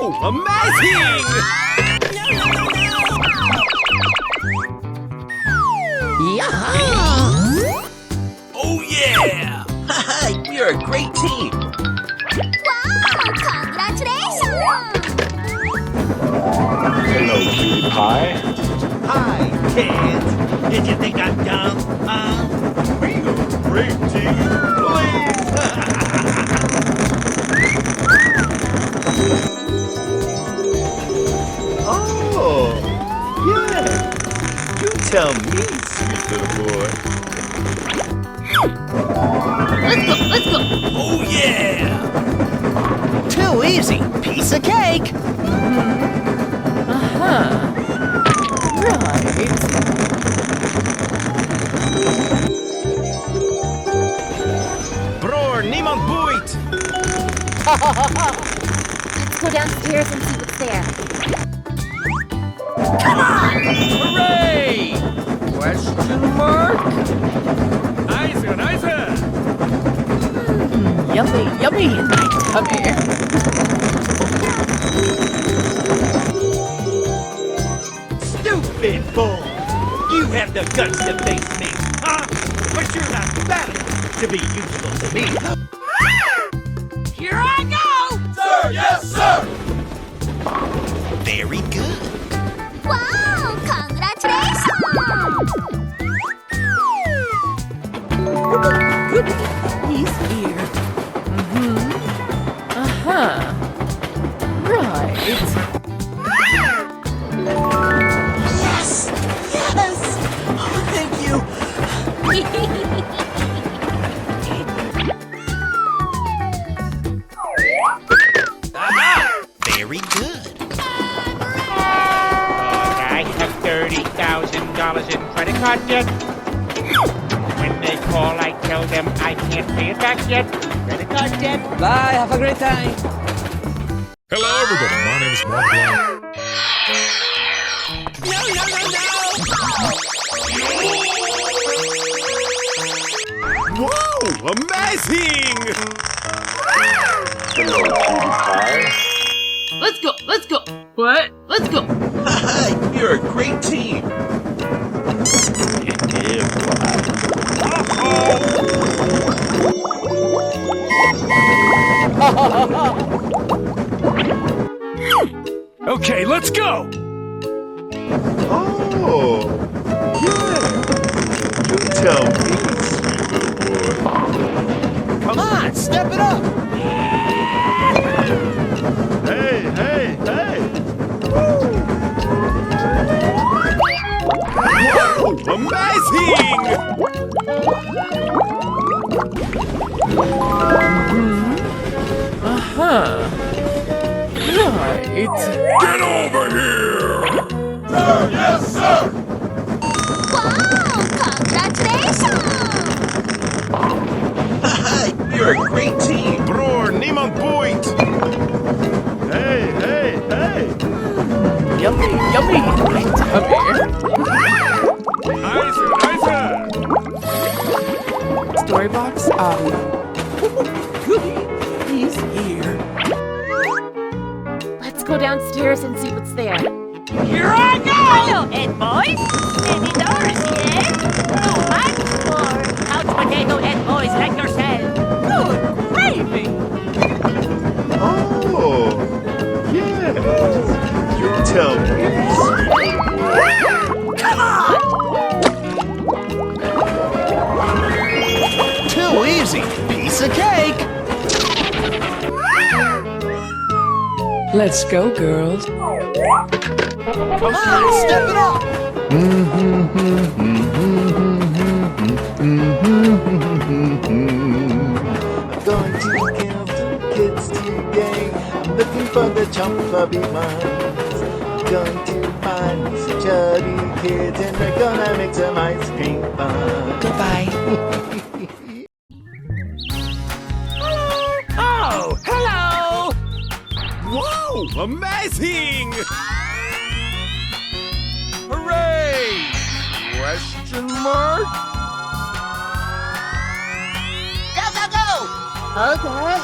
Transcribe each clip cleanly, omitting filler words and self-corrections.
Amazing! Yeah! Oh yeah! You're a great team! Wow! Congratulations! Hello, cutie pie. Hi, kids. Did you think I'm dumb? We are a great team. Oh, yeah. You tell me, sweet little boy. Let's go! Oh yeah! Too easy. Piece of cake. Bror, niemand boeit! Let's go downstairs and see what's there. Hooray! Question mark? Nice, nice! Yummy, yummy in my tummy. Stupid bull! You have the guts to face me, huh? But you're not bad enough to be useful to me. Here I go! Sir, yes, sir! Very good. Wow! Congratulations! He's here. Right. Yes! Yes! Oh, thank you. Very good. I have $30,000 in credit card debt. When they call, I tell them I can't pay it back yet. Credit card debt. Bye, have a great time. Hello, everybody. My name is Mark Blanc. Whoa! Amazing! Hello, cutie pie. Let's go. What? Let's go. You're a great team. Okay, let's go! Oh, yeah. You tell me, sweet little boy. Come on, step it up. Hey! Whoa! Amazing! Right. Get over here! Sir, yes, sir! Wow! Congratulations! You're a great team. Bror, niemand boeit! Hey! Yummy in my tummy. Nice! Storybox audio. He's here. Let's go downstairs and see what's there. Here I go! Hello, Ed boys. Any doors yet? Too much for couch potato Ed boys like yourself. Good gravy! Oh, yeah. You tell me, sweet little boy. Come on! Too easy. Piece of cake. Let's go, girls. Come on, step it up. I'm going to kill some kids today. I'm looking for the chubby ones. I'm going to find me some chubby kids and we're gonna make some ice cream fun. Goodbye. Oh, hello! Whoa! Amazing! Hooray! Question mark? Okay.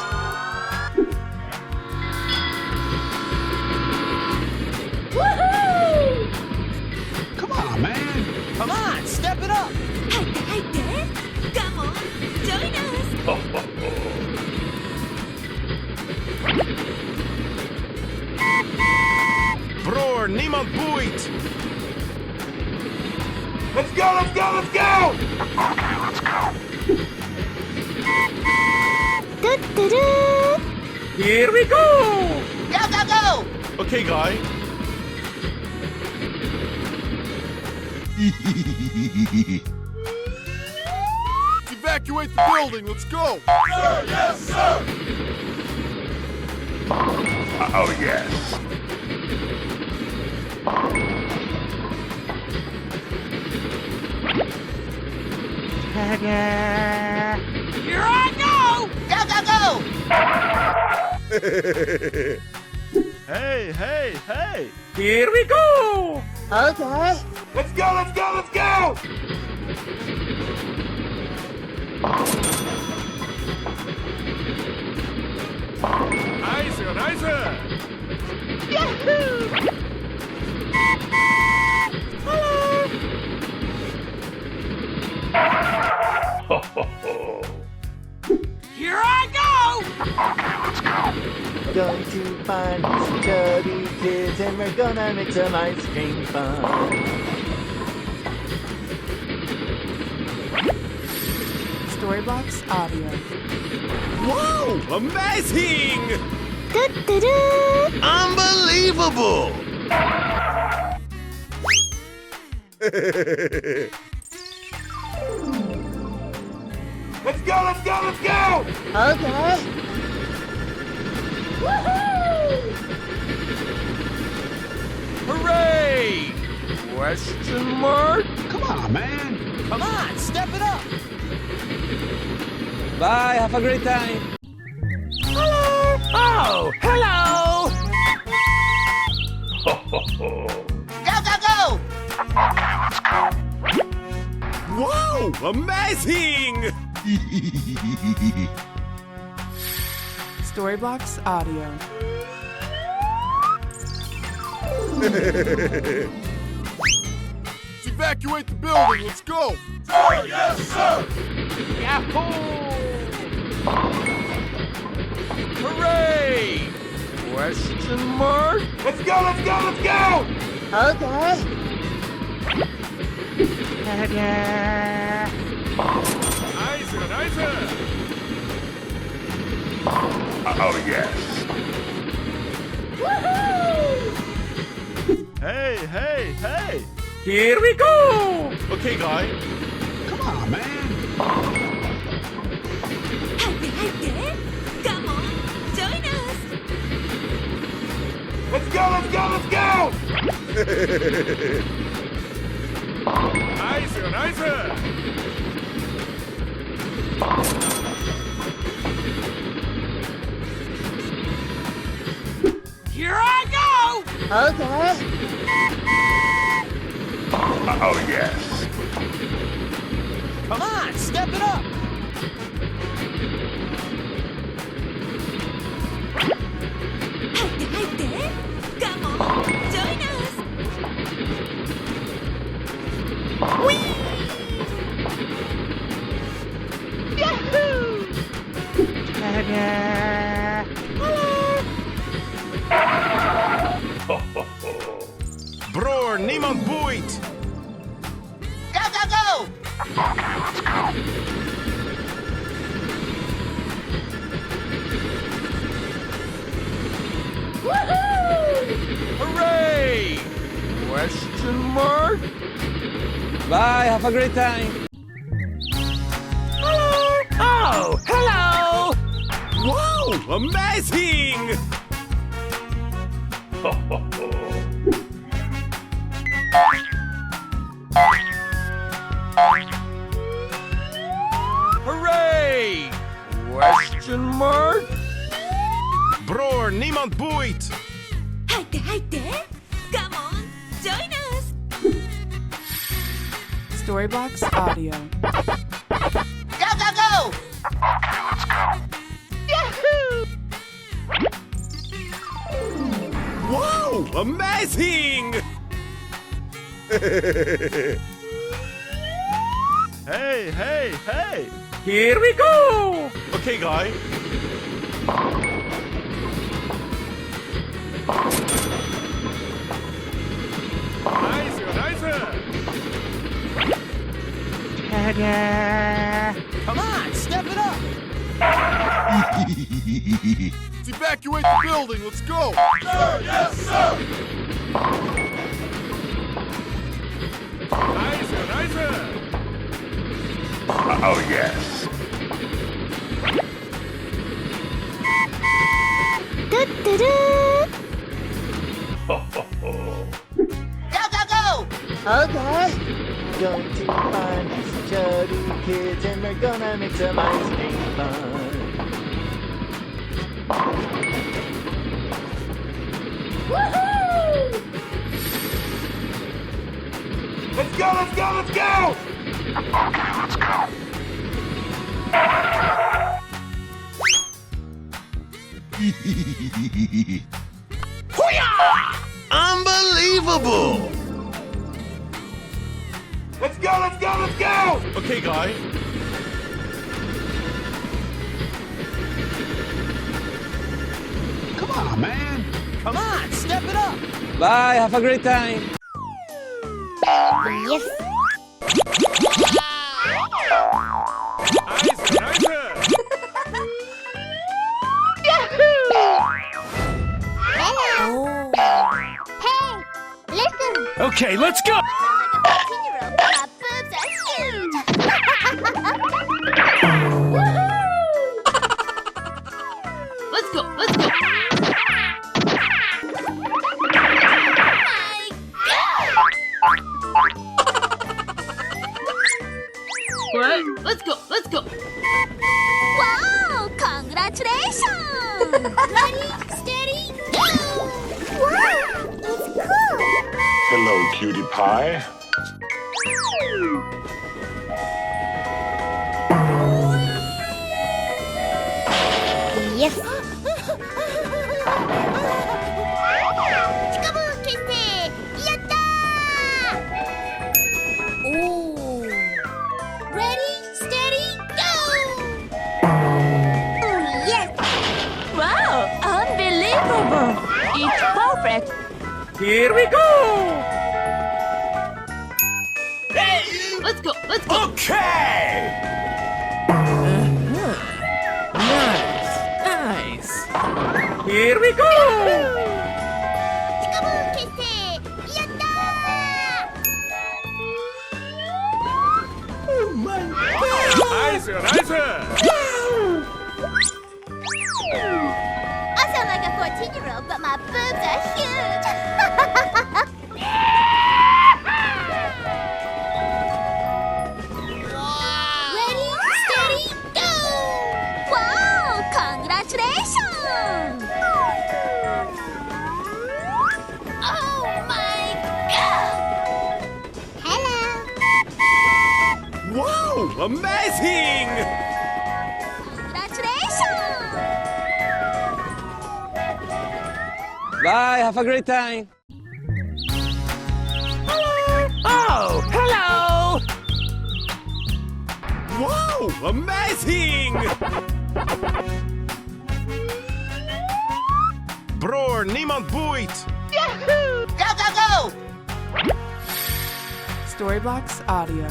niemand boeit! Let's go, let's go, let's go! Here we go! Go, go, go! Okay, guy. Evacuate the building. Let's go. Sir, yes, sir! Oh, yes. Here I go! Go, go, go! Hey, hey, hey! Here we go! Okay. Let's go, let's go, let's go! Nicer, nicer! Here I go! Going to find some chubby kids and we're gonna make some ice cream fun. Storybox Audio. Wow! Amazing! Unbelievable! Let's go, let's go, let's go! Okay. Hooray! Question mark? Come on, man. Come on, step it up. Bye, have a great time! Oh, hello! Go, go, go! Wow! Amazing! Storybox Audio. Evacuate the building. Let's go. Sir, yes, sir! Yahoo! Hooray! Question mark? Let's go, let's go, let's go! Okay. Nicer, nicer! Oh, yes. Hey, hey, hey! Here we go! Okay, guy. Come on, man. Come on, join us! Let's go, let's go, let's go! Nicer, nicer! Here I go! Okay. Oh, yes. Come on, step it up. Come on, join us! Broer, niemand boeit! Go, go, go! Hooray! Question mark? Bye, have a great time! Oh, hello! Wow! Amazing! Hooray! Question mark? Broer, niemand boeit! 入って入って Come on, join us! Storybox Audio. Go, go, go! Wow! Amazing! Hey, hey, hey! Here we go! Okay, guy. Ta-da! Come on, step it up. Let's evacuate the building. Let's go. Sir, yes, sir. Nice. Oh, yes. Okay. Going to find these chubby kids and we're gonna make some ice cream fun. Let's go! Unbelievable! Let's go! Okay, guy. Come on, man. Come on, step it up. Bye, have a great time. Yes. Hello. Hey, listen. Okay, let's go! My boobs are huge. Let's go. What? Let's go. Wow, congratulations. Ready, steady, go. Wow, it's cool. Hello, cutie pie. Yes. Chikabu kente. Yatta! Oh. Ready, steady, go. Oh, yes. Wow, unbelievable. It's perfect. Here we go! Let's go. Okay! Nice. Here we go! Chikabu kente. Yatta! Nice. I sound like a 14-year-old, but my boobs are huge. Ready, steady, go! Wow, congratulations! Oh my God! Hello. Wow, amazing! Congratulations! Bye, have a great time. Oh, hello! Wow, amazing! Bror, niemand boeit! Go! Storyblocks Audio.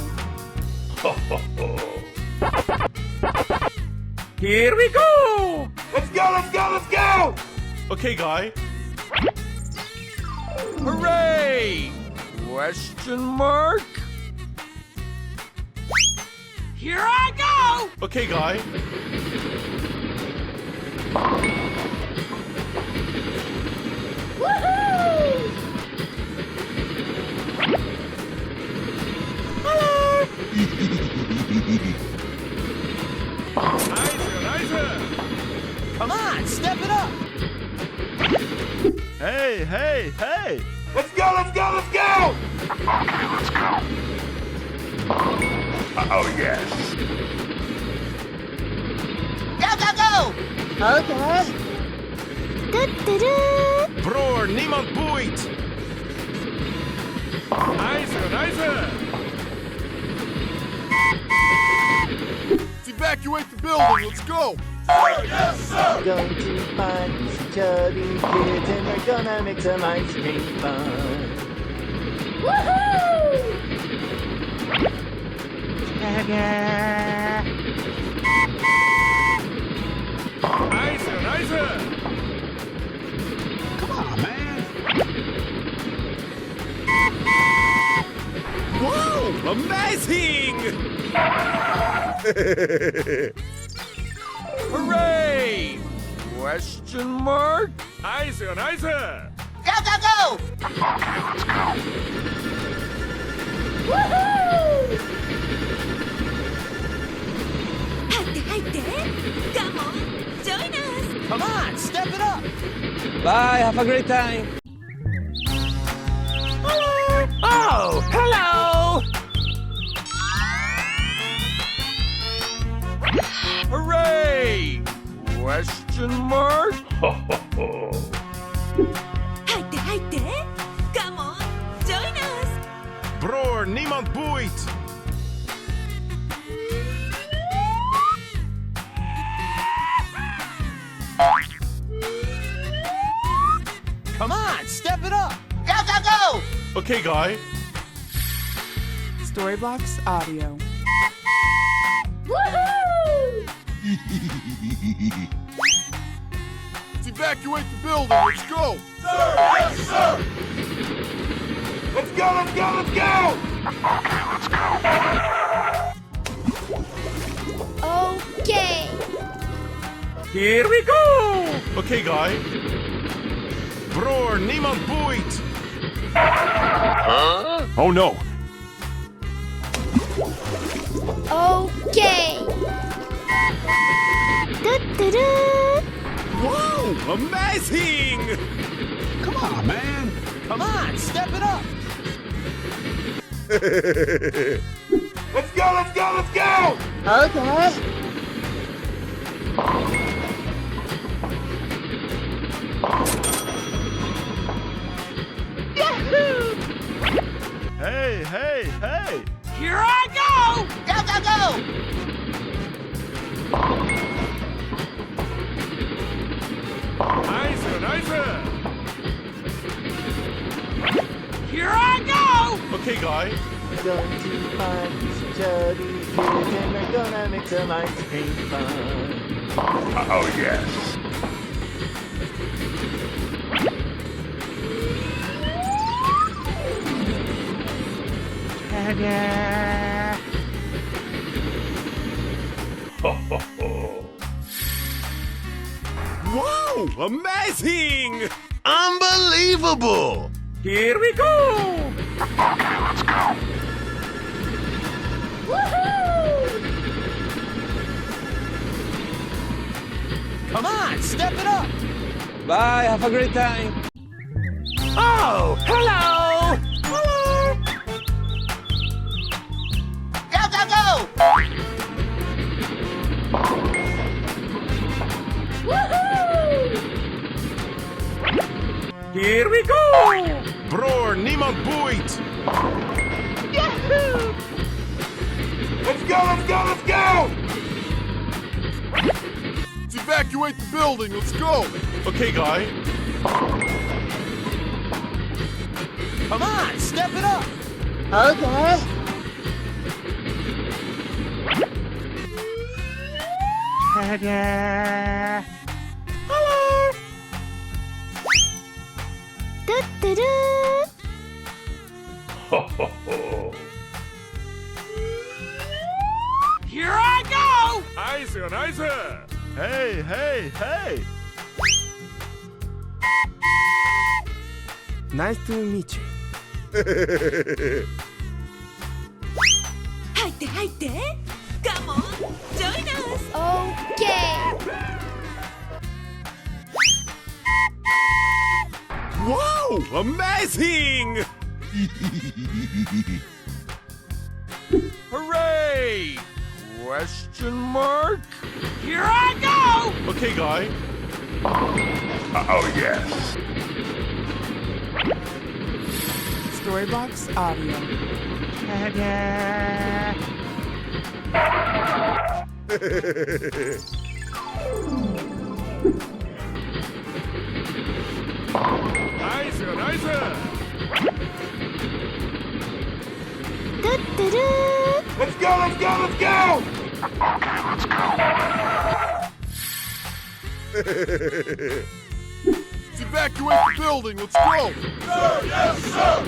Here we go! Let's go! Okay, guy. Hooray! Question mark? Here I go! Okay, guy. Nice. Come on, step it up. Hey! Let's go! Oh, yes. Go! Okay. Bror, niemand boeit! Nice. Let's evacuate the building. Let's go. Going to find these chubby kids and we're gonna make some ice cream fun. Nice, nice. Come on, man. Whoa, amazing! Hooray! Question mark? Nice, nice. Go, go, go! Woohoo! 入って入って Come on, join us! Come on, step it up. Bye, have a great time. Oh, hello! Hooray! Question mark? 入って入って Come on, join us! Broer, niemand boeit! Come on, step it up. Go, go, go! Okay, guy. Storyblocks Audio. Woohoo! Let's evacuate the building. Let's go. Sir, yes, sir! Let's go, let's go, let's go! Okay! Here we go! Okay, guy. Broer, niemand boeit! Huh? Oh no! Okay! Whoa! Amazing! Come on, man. Come on, step it up. Let's go, let's go, let's go! Okay. Yahoo! Hey, hey, hey! Here I go! Go, go, go! Nice, nice! Here I go! Okay, guy. Going to find some chubby kids and we're gonna make some ice cream fun. Oh, yes. Whoa! Amazing! Unbelievable. Here we go! Come on, step it up. Bye, have a great time. Oh, hello! Go, go, go! Woohoo! Here we go! Broer, niemand boeit! Yahoo! Let's go, let's go, let's go! Let's evacuate the building. Let's go. Okay, guy. Come on, step it up. Okay. Ta-da! Hello! Here I go! Nice, nice! Hey, hey, hey! Nice to meet you. 入って入って Come on, join us! Okay! Whoa! Amazing! Hooray! Question mark? Here I go! Okay, guy. Oh, yes. Storyblocks Audio. Nice, nice! Let's go, let's go, let's go! Let's evacuate the building. Let's go. Sir, yes, sir!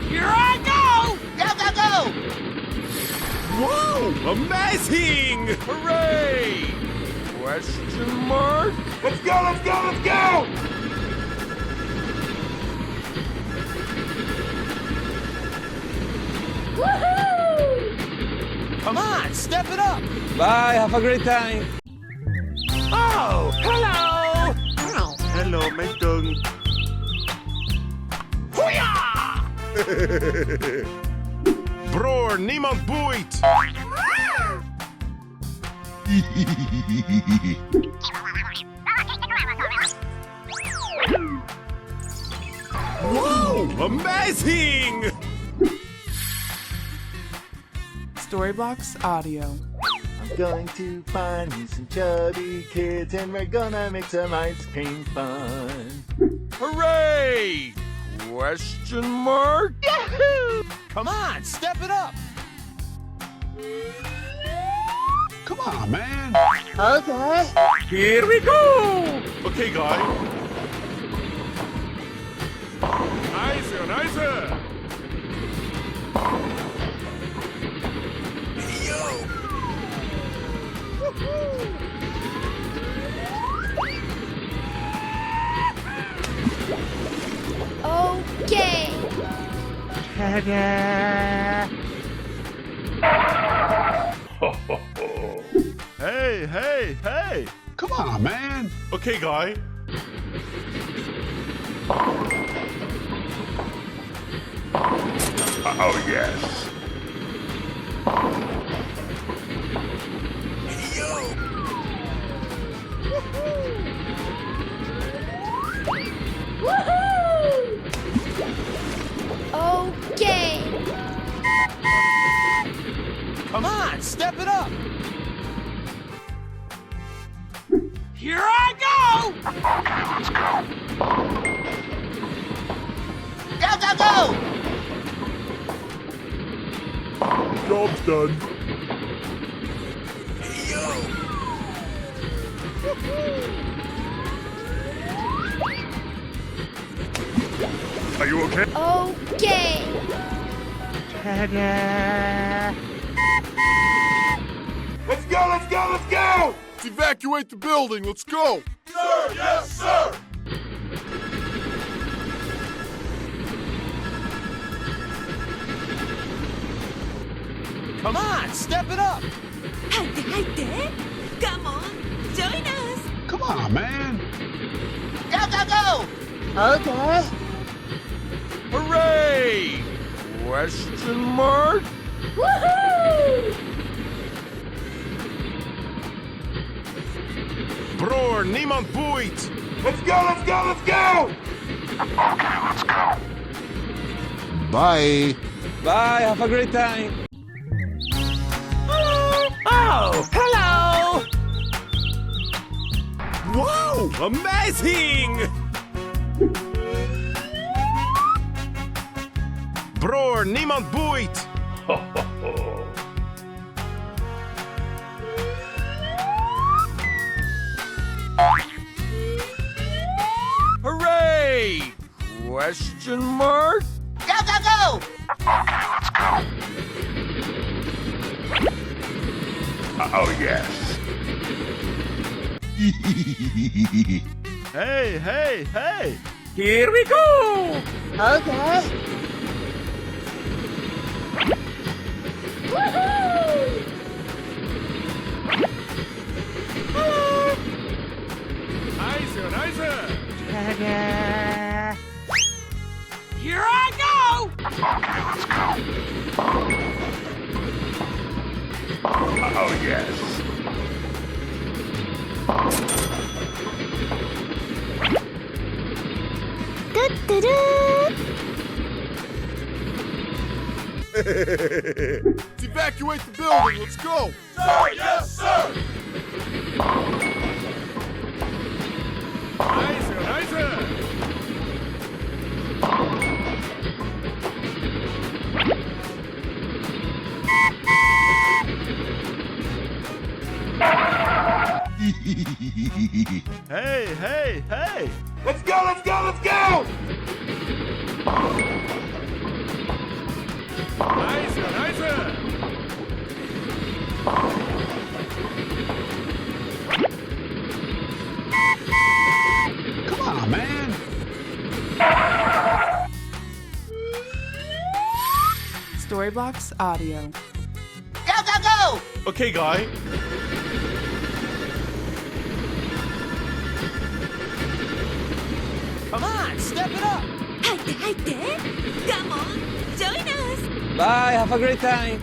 Here I go! Go, go, go! Whoa! Amazing! Hooray! Question mark? Let's go, let's go, let's go! Come on, step it up. Bye, have a great time. Oh, hello. Hello, my dog. Broer, niemand boeit! Whoa! Amazing! Storybox Audio. I'm going to find me some chubby kids and we're gonna make some ice cream fun. Hooray! Question mark? Yahoo! Come on, step it up. Come on, man. Okay. Here we go! Okay, guy. Nicer, nicer! Okay. Ta-da! Hey, hey, hey! Come on, man. Okay, guy. Oh, yes. Okay. Come on, step it up. Here I go! Go, go, go! Job's done. Are you okay? Okay. Ta-da! Let's go, let's go, let's go! Let's evacuate the building. Let's go. Sir, yes, sir! Come on, step it up. 入って入って。Come on, join us. Come on, man. Go, go, go! Okay. Hooray! Question mark? Woohoo! Broer, niemand boeit! Let's go, let's go, let's go! Okay, let's go. Bye. Bye, have a great time. Oh, hello. Whoa! Amazing! Broer, niemand boeit! Hooray! Question mark? Go, go, go! Okay, let's go. Oh, yes. Hey, hey, hey! Here we go! Okay. Nicer, nicer! Ta-da! Here I go! Okay, let's go. Oh, yes. Let's evacuate the building. Let's go. Sir, yes, sir! Hey, hey, hey! Let's go, let's go, let's go! Nice, nice! Come on, man. Storybox Audio. Go, go, go! Okay, guy. Come on, step it up. 入って入って Come on, join us. Bye, have a great time.